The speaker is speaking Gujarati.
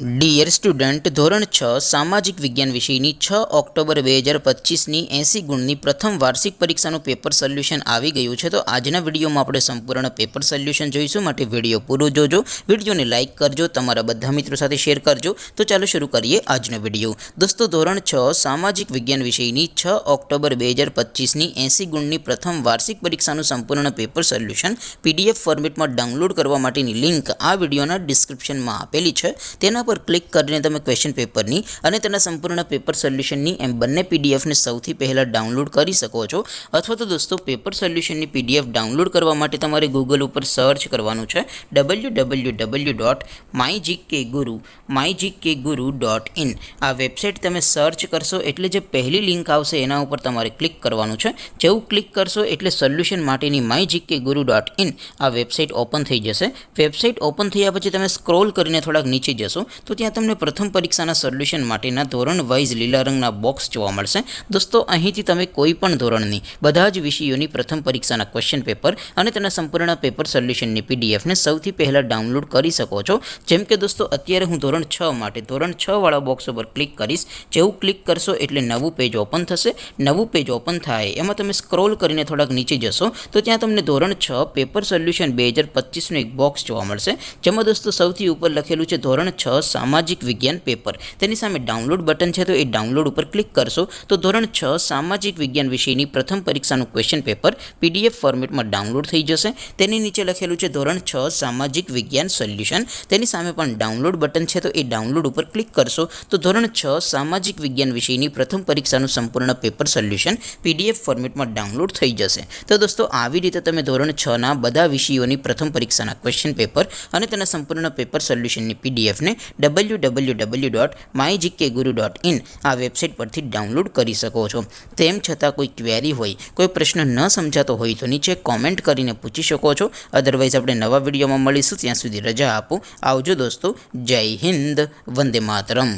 ડિયર સ્ટુડન્ટ, ધોરણ 6 સામાજિક વિજ્ઞાન વિષયની 6 ઓક્ટોબર 2025ની 80 ગુણની પ્રથમ વાર્ષિક પરીક્ષાનું પેપર સોલ્યુશન આવી ગયું છે. તો આજના વિડીયોમાં આપણે સંપૂર્ણ પેપર સોલ્યુશન જોઈશું, માટે વિડીયો પૂરો જોજો. વિડીયોને લાઇક કરજો, તમારા બધા મિત્રો સાથે શેર કરજો. તો ચાલો શરૂ કરીએ આજનો વિડીયો. દોસ્તો, ધોરણ 6 સામાજિક વિજ્ઞાન વિષયની 6 ઓક્ટોબર 2025ની 80 ગુણની પ્રથમ વાર્ષિક પરીક્ષાનું સંપૂર્ણ પેપર સોલ્યુશન PDF ફોર્મેટમાં ડાઉનલોડ કરવા માટેની લિંક આ વિડીયોના ડિસ્ક્રિપ્શનમાં આપેલી છે. તેના પર ક્લિક કરીને તમે ક્વેશ્ચન પેપરની અને તેના સંપૂર્ણ પેપર સોલ્યુશનની એમ બંને PDFને સૌથી પહેલાં ડાઉનલોડ કરી શકો છો. અથવા તો દોસ્તો, પેપર સોલ્યુશનની PDF ડાઉનલોડ કરવા માટે તમારે ગૂગલ ઉપર સર્ચ કરવાનું છે www.mygkguru.in. આ વેબસાઇટ તમે સર્ચ કરશો એટલે જે પહેલી લિંક આવશે એના ઉપર તમારે ક્લિક કરવાનું છે. જેવું ક્લિક કરશો એટલે સોલ્યુશન માટેની mygkguru.in આ વેબસાઇટ ઓપન થઈ જશે. વેબસાઇટ ઓપન થયા પછી તમે સ્ક્રોલ કરીને થોડાક નીચે જશો તો ત્યાં તમને પ્રથમ પરીક્ષાના સોલ્યુશન માટેના ધોરણ વાઇઝ લીલા રંગના બોક્સ જોવા મળશે. દોસ્તો, અહીંથી તમે કોઈ પણ ધોરણની બધા જ વિષયોની પ્રથમ પરીક્ષાના ક્વેશ્ચન પેપર અને તેના સંપૂર્ણ પેપર સોલ્યુશનની PDFને સૌથી પહેલાં ડાઉનલોડ કરી શકો છો. જેમ કે દોસ્તો, અત્યારે હું ધોરણ 6 માટે ધોરણ 6 વાળા બોક્સ ઉપર ક્લિક કરીશ. જેવું ક્લિક કરશો એટલે નવું પેજ ઓપન થશે. નવું પેજ ઓપન થાય એમાં તમે સ્ક્રોલ કરીને થોડાક નીચે જશો તો ત્યાં તમને ધોરણ 6 પેપર સોલ્યુશન 2025નું એક બોક્સ જોવા મળશે. જેમાં દોસ્તો સૌથી ઉપર લખેલું છે ધોરણ 6 સામાજિક વિજ્ઞાન પેપર. તેની સામે ડાઉનલોડ બટન છે, તો એ ડાઉનલોડ ઉપર ક્લિક કરશો તો ધોરણ 6 સામાજિક વિજ્ઞાન વિષયની પ્રથમ પરીક્ષાનું ક્વેશ્ચન પેપર PDF ફોર્મેટમાં ડાઉનલોડ થઈ જશે. તેની નીચે લખેલું છે ધોરણ 6 સામાજિક વિજ્ઞાન સોલ્યુશન. તેની સામે પણ ડાઉનલોડ બટન છે, તો એ ડાઉનલોડ ઉપર ક્લિક કરશો તો ધોરણ 6 સામાજિક વિજ્ઞાન વિષયની પ્રથમ પરીક્ષાનું સંપૂર્ણ પેપર સોલ્યુશન PDF ફોર્મેટમાં ડાઉનલોડ થઈ જશે. તો દોસ્તો, આવી રીતે તમે ધોરણ 6ના બધા વિષયોની પ્રથમ પરીક્ષાના ક્વેશ્ચન પેપર અને તેના સંપૂર્ણ પેપર સોલ્યુશનની PDFને www.mygkguru.in આ વેબસાઇટ પરથી ડાઉનલોડ કરી શકો છો. તેમ છતાં કોઈ ક્વેરી હોય, કોઈ પ્રશ્ન ન સમજાતો હોય તો નીચે કોમેન્ટ કરીને પૂછી શકો છો. અધરવાઇઝ આપણે નવા વિડીયોમાં મળીશું. ત્યાં સુધી રજા આપો. આવજો દોસ્તો. જય હિન્દ. વંદે માતરમ.